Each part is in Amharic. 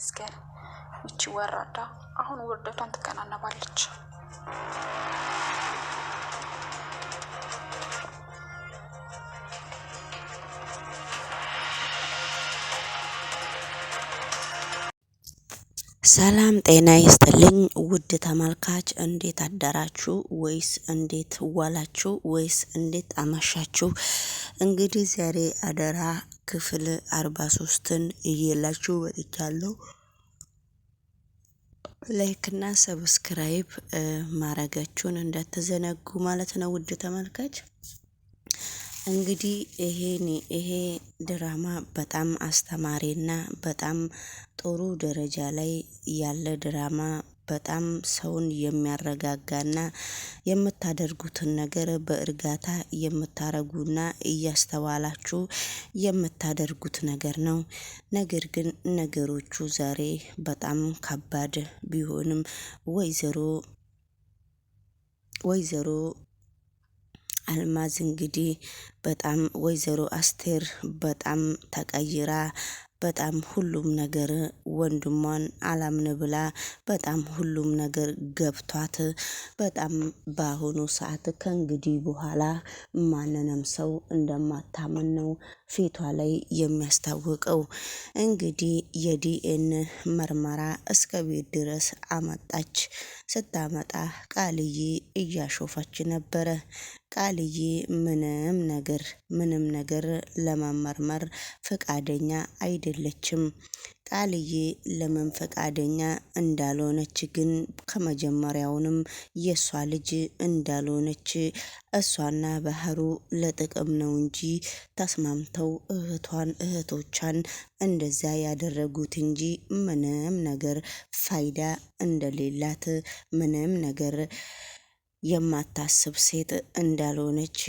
ይመስገን። ይቺ ወራዳ አሁን ውርደቷን ትከናነባለች። ሰላም ጤና ይስጥልኝ ውድ ተመልካች፣ እንዴት አደራችሁ? ወይስ እንዴት ዋላችሁ? ወይስ እንዴት አመሻችሁ? እንግዲህ ዛሬ አደራ ክፍል 43ን እየላችሁ ወጥቻለሁ። ላይክ እና ሰብስክራይብ ማድረጋችሁን እንዳትዘነጉ ማለት ነው ውድ ተመልካች። እንግዲህ ይሄ ድራማ በጣም አስተማሪና በጣም ጥሩ ደረጃ ላይ ያለ ድራማ፣ በጣም ሰውን የሚያረጋጋና የምታደርጉትን ነገር በእርጋታ የምታረጉና እያስተዋላችሁ የምታደርጉት ነገር ነው። ነገር ግን ነገሮቹ ዛሬ በጣም ከባድ ቢሆንም ወይዘሮ አልማዝ እንግዲህ በጣም ወይዘሮ አስቴር በጣም ተቀይራ በጣም ሁሉም ነገር ወንድሟን አላምን ብላ በጣም ሁሉም ነገር ገብቷት በጣም በአሁኑ ሰዓት ከእንግዲህ በኋላ ማንንም ሰው እንደማታምን ነው ፊቷ ላይ የሚያስታውቀው። እንግዲህ የዲኤን ምርመራ እስከ ቤት ድረስ አመጣች። ስታመጣ ቃልዬ እያሾፈች ነበረ። ቃልዬ ምንም ነገር ለመመርመር ፈቃደኛ አይደለችም። ቃልዬ ለምን ፈቃደኛ እንዳልሆነች ግን ከመጀመሪያውንም የሷ ልጅ እንዳልሆነች እሷና ባህሩ ለጥቅም ነው እንጂ ተስማምተው እህቶቿን እንደዛ ያደረጉት እንጂ ምንም ነገር ፋይዳ እንደሌላት ምንም ነገር የማታስብ ሴት እንዳልሆነች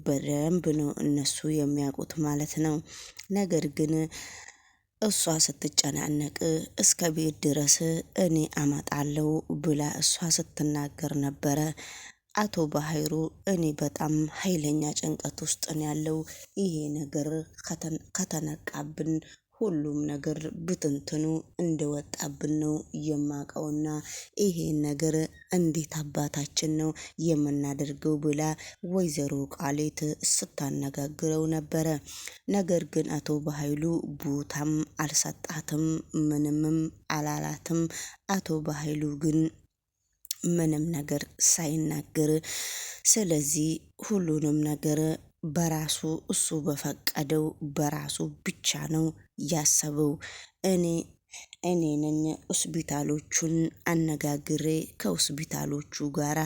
በደንብ ነው እነሱ የሚያውቁት ማለት ነው። ነገር ግን እሷ ስትጨናነቅ እስከ ቤት ድረስ እኔ አመጣለሁ ብላ እሷ ስትናገር ነበረ። አቶ ባህሩ እኔ በጣም ኃይለኛ ጭንቀት ውስጥ ነው ያለው። ይሄ ነገር ከተነቃብን ሁሉም ነገር ብትንትኑ እንደወጣብን ነው የማውቀውና ይሄን ነገር እንዴት አባታችን ነው የምናደርገው ብላ ወይዘሮ ቃሌት ስታነጋግረው ነበረ። ነገር ግን አቶ በኃይሉ ቦታም አልሰጣትም፣ ምንምም አላላትም። አቶ በኃይሉ ግን ምንም ነገር ሳይናገር ስለዚህ ሁሉንም ነገር በራሱ እሱ በፈቀደው በራሱ ብቻ ነው ያሰበው። እኔ ነኝ ሆስፒታሎቹን አነጋግሬ ከሆስፒታሎቹ ጋራ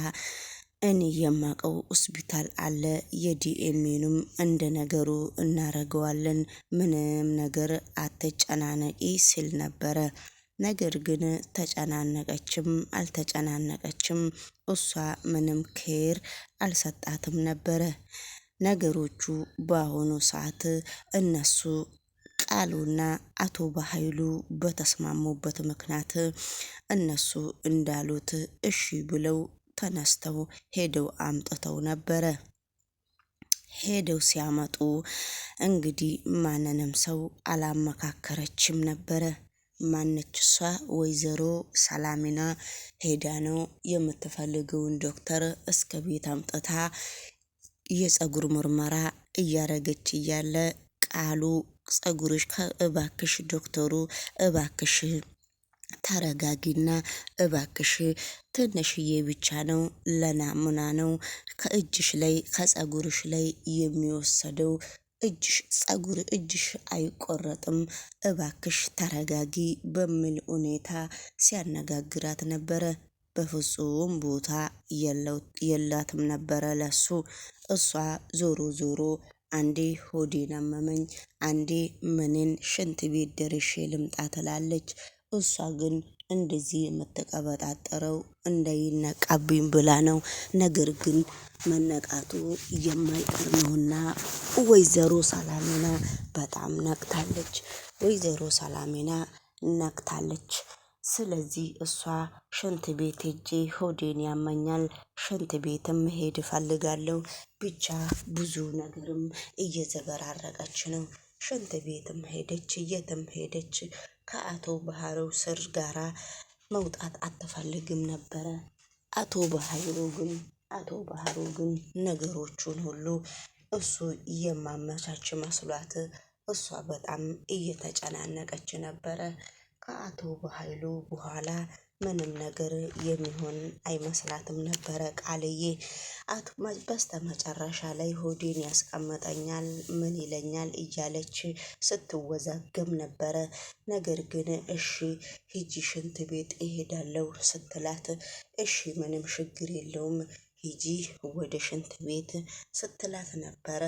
እኔ የማውቀው ሆስፒታል አለ፣ የዲኤምኤንም እንደ ነገሩ እናረገዋለን፣ ምንም ነገር አትጨናነቂ ሲል ነበረ። ነገር ግን ተጨናነቀችም አልተጨናነቀችም እሷ ምንም ኬር አልሰጣትም ነበረ። ነገሮቹ በአሁኑ ሰዓት እነሱ ቃሉና አቶ በኃይሉ በተስማሙበት ምክንያት እነሱ እንዳሉት እሺ ብለው ተነስተው ሄደው አምጥተው ነበረ። ሄደው ሲያመጡ እንግዲህ ማንንም ሰው አላመካከረችም ነበረ። ማነች እሷ? ወይዘሮ ሰላሚና ሄዳ ነው የምትፈልገውን ዶክተር እስከ ቤት አምጥታ የፀጉር ምርመራ እያረገች እያለ ቃሉ ፀጉርሽ እባክሽ ዶክተሩ እባክሽ ተረጋጊና እባክሽ ትንሽዬ ብቻ ነው ለናሙና ነው ከእጅሽ ላይ ከፀጉርሽ ላይ የሚወሰደው እጅሽ አይቆረጥም፣ እባክሽ ተረጋጊ በሚል ሁኔታ ሲያነጋግራት ነበረ። በፍጹም ቦታ የላትም ነበረ ለሱ። እሷ ዞሮ አንዴ ሆዴን አመመኝ፣ አንዴ ምንን ሽንት ቤት ደርሼ ልምጣ ትላለች። እሷ ግን እንደዚህ የምትቀበጣጠረው እንዳይነቃብኝ ብላ ነው። ነገር ግን መነቃቱ የማይቀር ነውና ወይዘሮ ሰላሚና በጣም ነቅታለች። ወይዘሮ ሰላሚና ነቅታለች። ስለዚህ እሷ ሽንት ቤት ሄጄ ሆዴን ያመኛል፣ ሽንት ቤትም መሄድ እፈልጋለሁ፣ ብቻ ብዙ ነገርም እየዘበራረቀች ነው። ሽንት ቤትም ሄደች የትም ሄደች ከአቶ ባህሩ ስር ጋራ መውጣት አትፈልግም ነበረ። አቶ ባህሩ ግን ነገሮቹን ሁሉ እሱ የማመቻች መስሏት እሷ በጣም እየተጨናነቀች ነበረ። ከአቶ በኃይሉ በኋላ ምንም ነገር የሚሆን አይመስላትም ነበረ ቃልዬ። በስተመጨረሻ ላይ ሆዴን ያስቀምጠኛል ምን ይለኛል እያለች ስትወዛገብ ነበረ። ነገር ግን እሺ ሂጂ ሽንት ቤት እሄዳለሁ ስትላት እሺ ምንም ችግር የለውም ሂጂ ወደ ሽንት ቤት ስትላት ነበረ።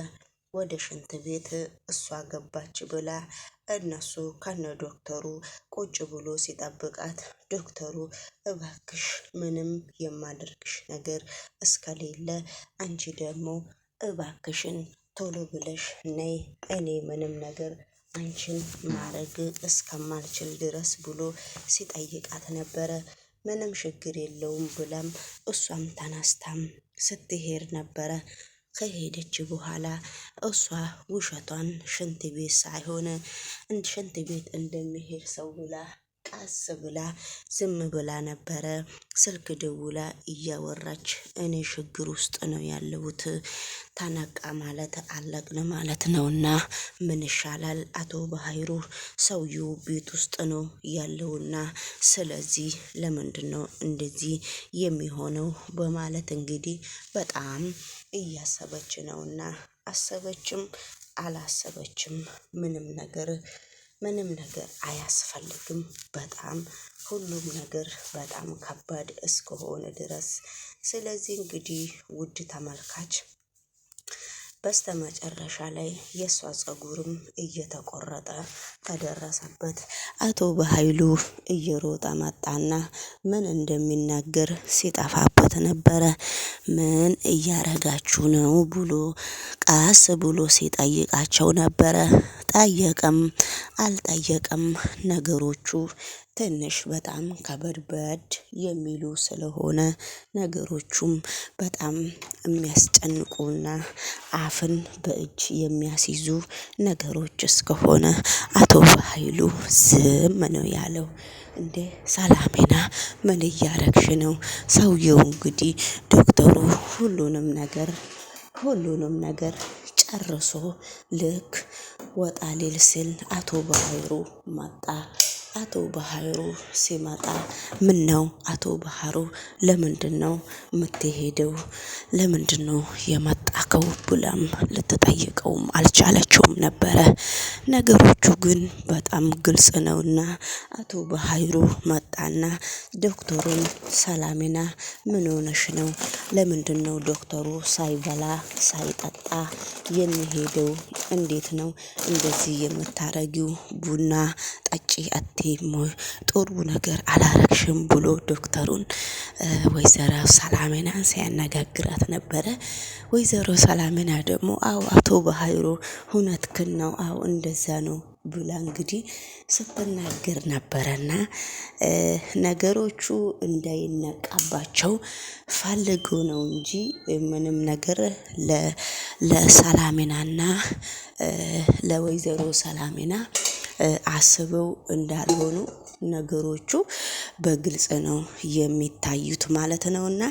ወደ ሽንት ቤት እሷ ገባች ብላ እነሱ ከነ ዶክተሩ ቁጭ ብሎ ሲጠብቃት ዶክተሩ እባክሽ ምንም የማደርግሽ ነገር እስከሌለ አንቺ ደግሞ እባክሽን ቶሎ ብለሽ ነይ እኔ ምንም ነገር አንቺን ማረግ እስከማልችል ድረስ ብሎ ሲጠይቃት ነበረ። ምንም ችግር የለውም ብላም እሷም ተነስታም ስትሄድ ነበረ። ከሄደች በኋላ እሷ ውሸቷን ሽንት ቤት ሳይሆን ሽንት ቤት እንደሚሄድ ሰው ብላ ቀስ ብላ ዝም ብላ ነበረ። ስልክ ደውላ እያወራች እኔ ችግር ውስጥ ነው ያለሁት ተነቃ ማለት አለቅን ማለት ነውና ምን ይሻላል አቶ በኃይሉ ሰውየው ቤት ውስጥ ነው ያለውና ስለዚህ ለምንድነው እንደዚህ የሚሆነው በማለት እንግዲህ በጣም እያሰበች ነውና አሰበችም አላሰበችም ምንም ነገር አያስፈልግም። በጣም ሁሉም ነገር በጣም ከባድ እስከሆነ ድረስ ስለዚህ እንግዲህ ውድ ተመልካች በስተመጨረሻ ላይ የሷ ፀጉርም እየተቆረጠ ተደረሰበት። አቶ በኃይሉ እየሮጠ መጣና ምን እንደሚናገር ሲጠፋበት ነበረ። ምን እያረጋችሁ ነው ብሎ ቀስ ብሎ ሲጠይቃቸው ነበረ። ጠየቀም አልጠየቀም ነገሮቹ ትንሽ በጣም ከበድበድ የሚሉ ስለሆነ ነገሮቹም በጣም የሚያስጨንቁና አፍን በእጅ የሚያስይዙ ነገሮች እስከሆነ አቶ በኃይሉ ዝም ነው ያለው። እንዴ ሰላሜና ምን እያረግሽ ነው? ሰውየው እንግዲህ ዶክተሩ ሁሉንም ነገር ጨርሶ ልክ ወጣ ሊል ሲል አቶ በኃይሉ መጣ። አቶ በኃይሉ ሲመጣ ምነው አቶ በኃይሉ ለምንድነው የምትሄደው? ለምንድነው የመጣከው? ብላም ልትጠይቀውም አልቻለችውም ነበረ። ነገሮቹ ግን በጣም ግልጽ ነውና አቶ በኃይሉ መጣና ዶክተሩን ሰላሜና ምን ሆነሽ ነው? ለምንድነው ዶክተሩ ሳይበላ ሳይጠጣ የሚሄደው? እንዴት ነው እንደዚህ የምታረጊው? ቡና ጠጪ አትይም ወይ? ጥሩ ነገር አላረግሽም ብሎ ዶክተሩን ወይዘሮ ሰላሜናን ሲያነጋግራት ነበረ። ወይዘሮ ሰላሜና ደግሞ አዎ አቶ በኃይሉ እውነትህን ነው አዎ እንደዛ ነው ብላ እንግዲህ ስትናገር ነበረና ነገሮቹ እንዳይነቃባቸው ፈልጎ ነው እንጂ ምንም ነገር ለሰላሜናና ለወይዘሮ ሰላሜና አስበው እንዳልሆኑ ነገሮቹ በግልጽ ነው የሚታዩት ማለት ነውና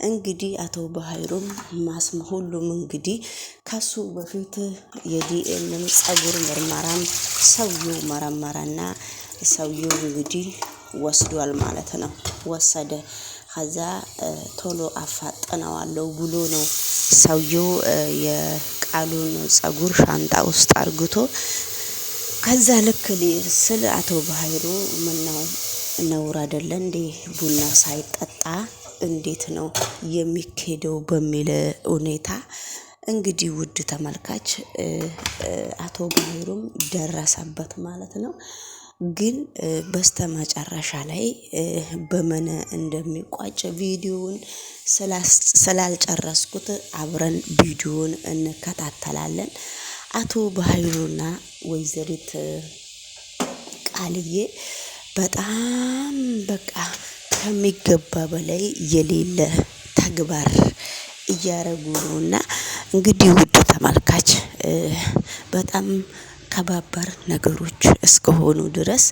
እንግዲህ አቶ በኃይሉም ሁሉም እንግዲህ ከሱ በፊት የዲኤንኤ ፀጉር ምርመራም ሰውየው መረመረና ሰውየው እንግዲህ ወስዷል ማለት ነው። ወሰደ ከዛ ቶሎ አፋጥነዋለሁ ብሎ ነው ሰውየው የቃሉን ፀጉር ሻንጣ ውስጥ አርግቶ ከዛ ልክ ስለ አቶ በኃይሉ ምነው ነውር አይደለ እንዴ ቡና ሳይጠጣ እንዴት ነው የሚኬደው? በሚል ሁኔታ እንግዲህ ውድ ተመልካች አቶ በኃይሉም ደረሰበት ማለት ነው። ግን በስተመጨረሻ ላይ በምን እንደሚቋጭ ቪዲዮውን ስላልጨረስኩት አብረን ቪዲዮውን እንከታተላለን። አቶ በኃይሉና ወይዘሪት ቃልዬ በጣም በቃ ከሚገባ በላይ የሌለ ተግባር እያረጉ ነውና እንግዲህ ውድ ተመልካች በጣም ከባባድ ነገሮች እስከሆኑ ድረስ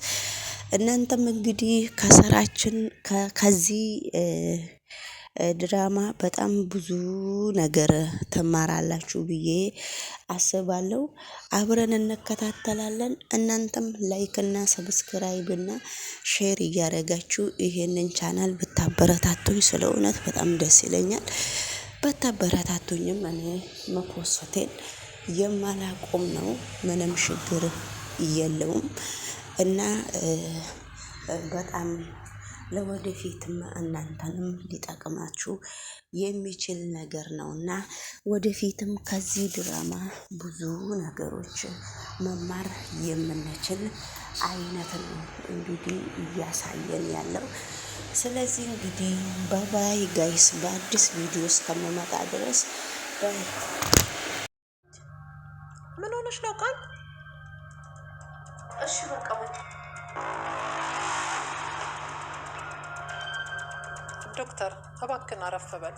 እናንተም እንግዲህ ከስራችን ከዚህ ድራማ በጣም ብዙ ነገር ትማራላችሁ ብዬ አስባለሁ። አብረን እንከታተላለን። እናንተም ላይክ እና ሰብስክራይብ እና ሼር እያደረጋችሁ ይሄንን ቻናል ብታበረታቱኝ ስለ እውነት በጣም ደስ ይለኛል። በታበረታቱኝም እኔ መኮሰቴን የማላቆም ነው። ምንም ችግር የለውም እና በጣም ለወደፊትም እናንተንም ሊጠቅማችሁ የሚችል ነገር ነውና ወደፊትም ከዚህ ድራማ ብዙ ነገሮች መማር የምንችል አይነት ነው እንግዲህ እያሳየን ያለው። ስለዚህ እንግዲህ ባይ ጋይስ፣ በአዲስ ቪዲዮ እስከምመጣ ድረስ ምን ሆነሽ ነው ቃል? እሺ በቃ ዶክተር እባክህን አረፍ በል።